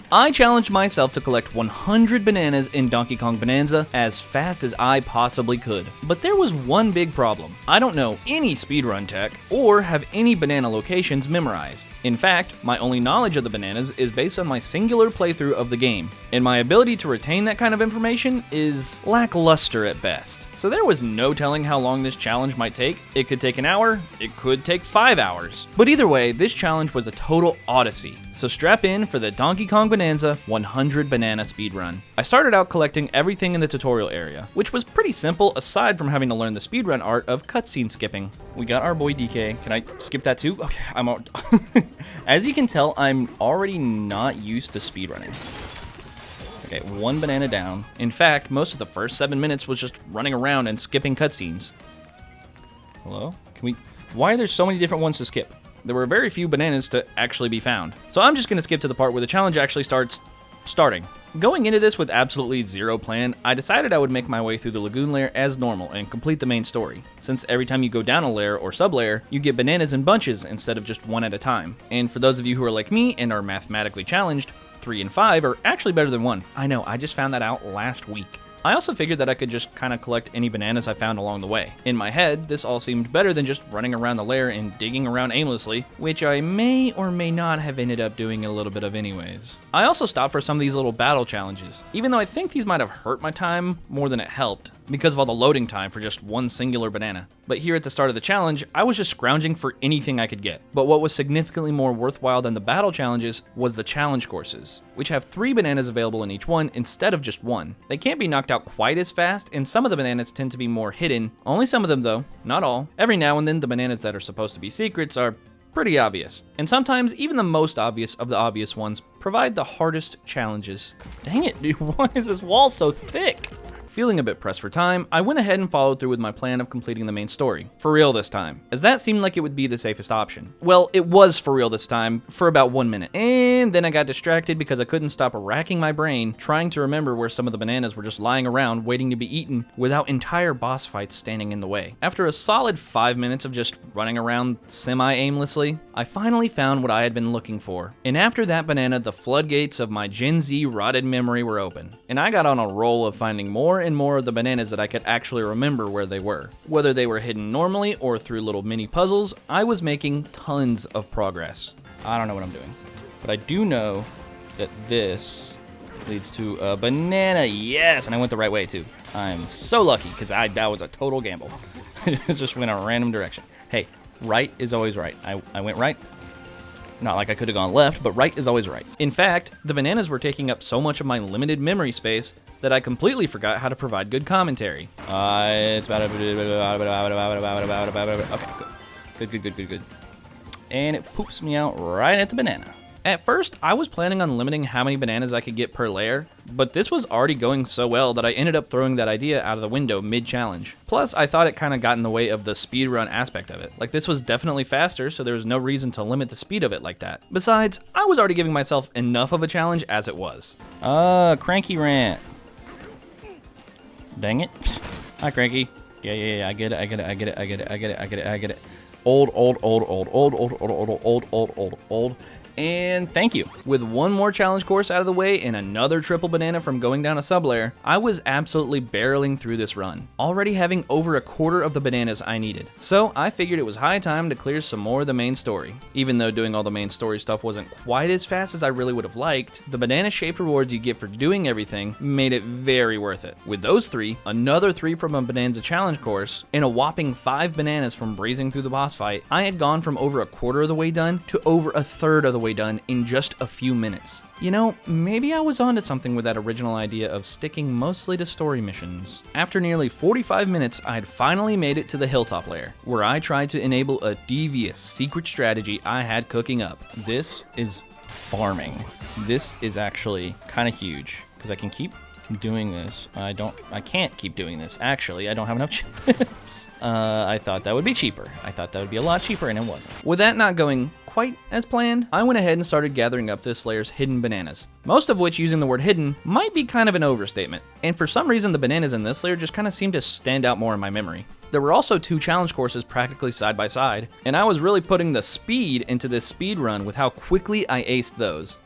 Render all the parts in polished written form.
I challenged myself to collect 100 bananas in Donkey Kong Bananza as fast as I possibly could. But there was one big problem. I don't know any speedrun tech or have any banana locations memorized. In fact, my only knowledge of the bananas is based on my singular playthrough of the game, and my ability to retain that kind of information is lackluster at best. So there was no telling how long this challenge might take. It could take an hour, it could take 5 hours. But either way, this challenge was a total odyssey. So strap in for the Donkey Kong Bananza 100 banana speedrun. I started out collecting everything in the tutorial area, which was pretty simple aside from having to learn the speedrun art of cutscene skipping. We got our boy DK. Can I skip that too? Okay, I'm out. As you can tell, I'm already not used to speedrunning. Okay, 1 banana down. In fact, most of the first 7 minutes was just running around and skipping cutscenes. Hello? Why are there so many different ones to skip? There were very few bananas to actually be found. So I'm just gonna skip to the part where the challenge actually starting. Going into this with absolutely zero plan, I decided I would make my way through the Lagoon layer as normal and complete the main story, since every time you go down a layer or sub-layer, you get bananas in bunches instead of just one at a time. And for those of you who are like me and are mathematically challenged, 3 and 5 are actually better than 1. I know, I just found that out last week. I also figured that I could just kind of collect any bananas I found along the way. In my head, this all seemed better than just running around the lair and digging around aimlessly, which I may or may not have ended up doing a little bit of anyways. I also stopped for some of these little battle challenges, even though I think these might have hurt my time more than it helped, because of all the loading time for just one singular banana. But here at the start of the challenge, I was just scrounging for anything I could get. But what was significantly more worthwhile than the battle challenges was the challenge courses, which have 3 bananas available in each one instead of just 1. They can't be knocked out quite as fast, and some of the bananas tend to be more hidden. Only some of them though, not all. Every now and then the bananas that are supposed to be secrets are pretty obvious. And sometimes even the most obvious of the obvious ones provide the hardest challenges. Dang it, dude, why is this wall so thick? Feeling a bit pressed for time, I went ahead and followed through with my plan of completing the main story. For real this time, as that seemed like it would be the safest option. Well, it was for real this time, for about 1 minute. And then I got distracted because I couldn't stop racking my brain, trying to remember where some of the bananas were just lying around waiting to be eaten without entire boss fights standing in the way. After a solid 5 minutes of just running around semi-aimlessly, I finally found what I had been looking for. And after that banana, the floodgates of my Gen Z rotted memory were open. And I got on a roll of finding more and more of the bananas that I could actually remember where they were. Whether they were hidden normally or through little mini puzzles, I was making tons of progress. I don't know what I'm doing, but I do know that this leads to a banana. Yes, and I went the right way too. I'm so lucky because that was a total gamble. It just went a random direction. Hey, right is always right. I went right. Not like I could have gone left, but right is always right. In fact, the bananas were taking up so much of my limited memory space that I completely forgot how to provide good commentary. It's about okay, good. And it poops me out right at the banana. At first, I was planning on limiting how many bananas I could get per layer, but this was already going so well that I ended up throwing that idea out of the window mid-challenge. Plus, I thought it kind of got in the way of the speedrun aspect of it. Like, this was definitely faster, so there was no reason to limit the speed of it like that. Besides, I was already giving myself enough of a challenge as it was. Cranky rant. Dang it. Hi, Cranky. Yeah, I get it. Old. And thank you. With one more challenge course out of the way and another triple banana from going down a sub-layer, I was absolutely barreling through this run, already having over a quarter of the bananas I needed. So I figured it was high time to clear some more of the main story. Even though doing all the main story stuff wasn't quite as fast as I really would have liked, the banana-shaped rewards you get for doing everything made it very worth it. With those 3, another 3 from a Bananza challenge course, and a whopping 5 bananas from breezing through the boss fight, I had gone from over a quarter of the way done to over a third of the way done in just a few minutes. You know, maybe I was onto something with that original idea of sticking mostly to story missions. After nearly 45 minutes, I had finally made it to the Hilltop lair, where I tried to enable a devious secret strategy I had cooking up. This is farming. This is actually kind of huge, because I can keep doing this. I can't keep doing this. Actually, I don't have enough chips. I thought that would be cheaper. I thought that would be a lot cheaper, and it wasn't. With that not going quite as planned, I went ahead and started gathering up this layer's hidden bananas. Most of which, using the word hidden, might be kind of an overstatement. And for some reason, the bananas in this layer just kind of seemed to stand out more in my memory. There were also 2 challenge courses practically side by side, and I was really putting the speed into this speed run with how quickly I aced those.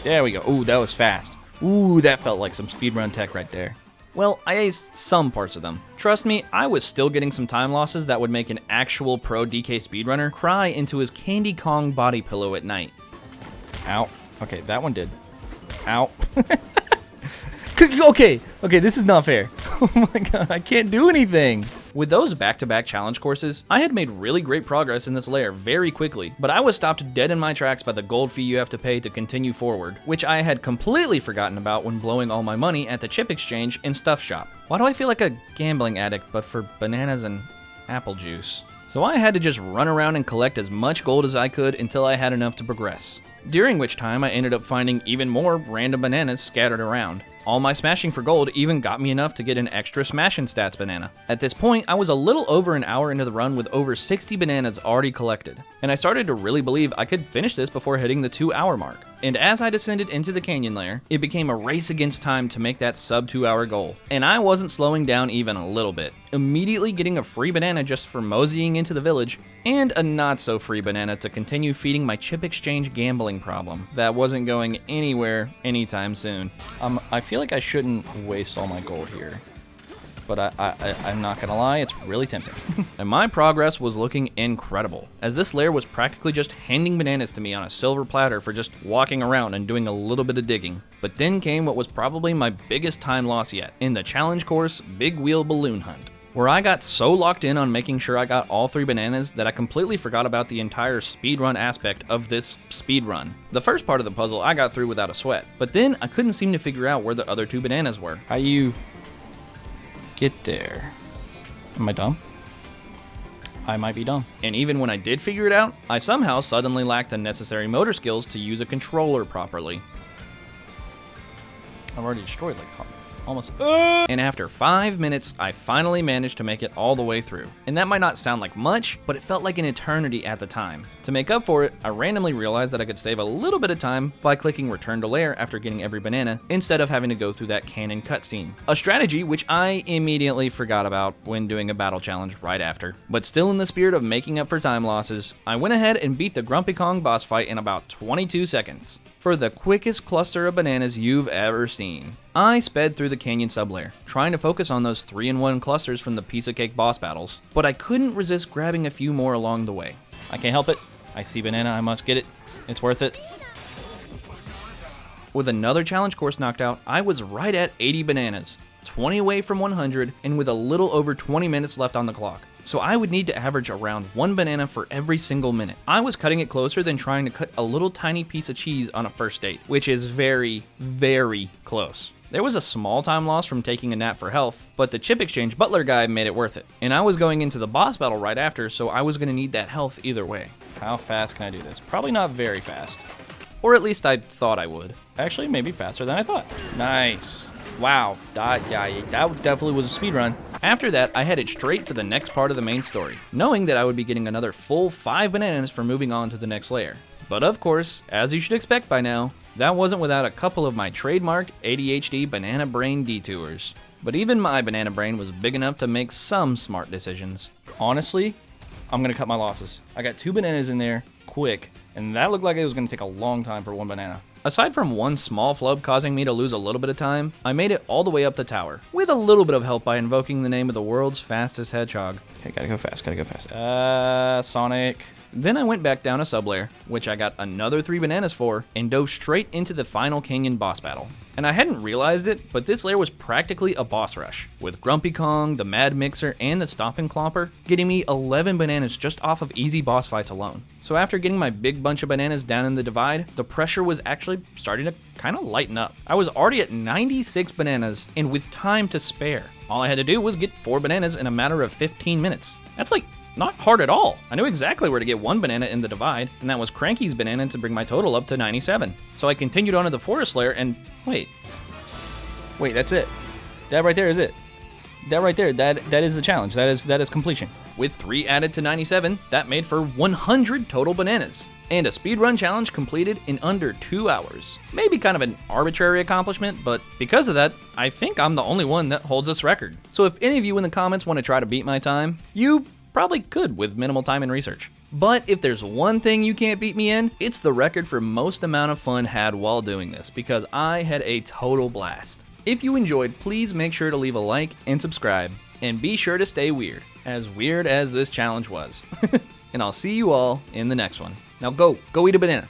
There we go. Ooh, that was fast. Ooh, that felt like some speedrun tech right there. Well, I aced some parts of them. Trust me, I was still getting some time losses that would make an actual pro DK speedrunner cry into his Candy Kong body pillow at night. Ow. Okay, that one did. Ow. Okay, this is not fair. Oh my god, I can't do anything. With those back-to-back challenge courses, I had made really great progress in this layer very quickly, but I was stopped dead in my tracks by the gold fee you have to pay to continue forward, which I had completely forgotten about when blowing all my money at the chip exchange and stuff shop. Why do I feel like a gambling addict, but for bananas and apple juice? So I had to just run around and collect as much gold as I could until I had enough to progress. During which time I ended up finding even more random bananas scattered around. All my smashing for gold even got me enough to get an extra smashing stats banana. At this point, I was a little over an hour into the run with over 60 bananas already collected, and I started to really believe I could finish this before hitting the 2-hour mark. And as I descended into the canyon layer, it became a race against time to make that sub 2-hour goal. And I wasn't slowing down even a little bit, immediately getting a free banana just for moseying into the village, and a not so free banana to continue feeding my chip exchange gambling problem that wasn't going anywhere anytime soon. I feel like I shouldn't waste all my gold here, but I'm not gonna lie, it's really tempting. And my progress was looking incredible, as this layer was practically just handing bananas to me on a silver platter for just walking around and doing a little bit of digging. But then came what was probably my biggest time loss yet, in the challenge course Big Wheel Balloon Hunt, where I got so locked in on making sure I got all 3 bananas that I completely forgot about the entire speedrun aspect of this speedrun. The first part of the puzzle I got through without a sweat, but then I couldn't seem to figure out where the other 2 bananas were. How you get there? Am I dumb? I might be dumb. And even when I did figure it out, I somehow suddenly lacked the necessary motor skills to use a controller properly. I've already destroyed like almost. And after 5 minutes, I finally managed to make it all the way through. And that might not sound like much, but it felt like an eternity at the time. To make up for it, I randomly realized that I could save a little bit of time by clicking return to lair after getting every banana, instead of having to go through that cannon cutscene. A strategy which I immediately forgot about when doing a battle challenge right after. But still in the spirit of making up for time losses, I went ahead and beat the Grumpy Kong boss fight in about 22 seconds. For the quickest cluster of bananas you've ever seen. I sped through the canyon sublayer, trying to focus on those 3-in-1 clusters from the piece of cake boss battles, but I couldn't resist grabbing a few more along the way. I can't help it. I see banana, I must get it. It's worth it. With another challenge course knocked out, I was right at 80 bananas, 20 away from 100, and with a little over 20 minutes left on the clock. So I would need to average around 1 banana for every single minute. I was cutting it closer than trying to cut a little tiny piece of cheese on a first date, which is very, very close. There was a small time loss from taking a nap for health, but the chip exchange butler guy made it worth it. And I was going into the boss battle right after, so I was going to need that health either way. How fast can I do this? Probably not very fast. Or at least I thought I would. Actually, maybe faster than I thought. Nice. Wow, that definitely was a speedrun. After that, I headed straight for the next part of the main story, knowing that I would be getting another full 5 bananas for moving on to the next layer. But of course, as you should expect by now, that wasn't without a couple of my trademarked ADHD banana brain detours. But even my banana brain was big enough to make some smart decisions. Honestly, I'm gonna cut my losses. I got 2 bananas in there, quick, and that looked like it was gonna take a long time for 1 banana. Aside from one small flub causing me to lose a little bit of time, I made it all the way up the tower, with a little bit of help by invoking the name of the world's fastest hedgehog. Okay, gotta go fast. Sonic. Then I went back down a sublayer, which I got another 3 bananas for, and dove straight into the final canyon boss battle. And I hadn't realized it, but this layer was practically a boss rush, with Grumpy Kong, the Mad Mixer, and the Stompin' Clomper getting me 11 bananas just off of easy boss fights alone. So after getting my big bunch of bananas down in the divide, the pressure was actually starting to kind of lighten up. I was already at 96 bananas, and with time to spare. All I had to do was get 4 bananas in a matter of 15 minutes. That's like not hard at all. I knew exactly where to get 1 banana in the divide, and that was Cranky's banana to bring my total up to 97. So I continued on to the forest layer and wait, that's it. That right there is it. That right there, that is the challenge. That is completion. With 3 added to 97, that made for 100 total bananas. And a speedrun challenge completed in under 2 hours. Maybe kind of an arbitrary accomplishment, but because of that, I think I'm the only one that holds this record. So if any of you in the comments want to try to beat my time, you probably could with minimal time and research. But if there's one thing you can't beat me in, it's the record for most amount of fun had while doing this, because I had a total blast. If you enjoyed, please make sure to leave a like and subscribe, and be sure to stay weird as this challenge was. And I'll see you all in the next one. Now go eat a banana.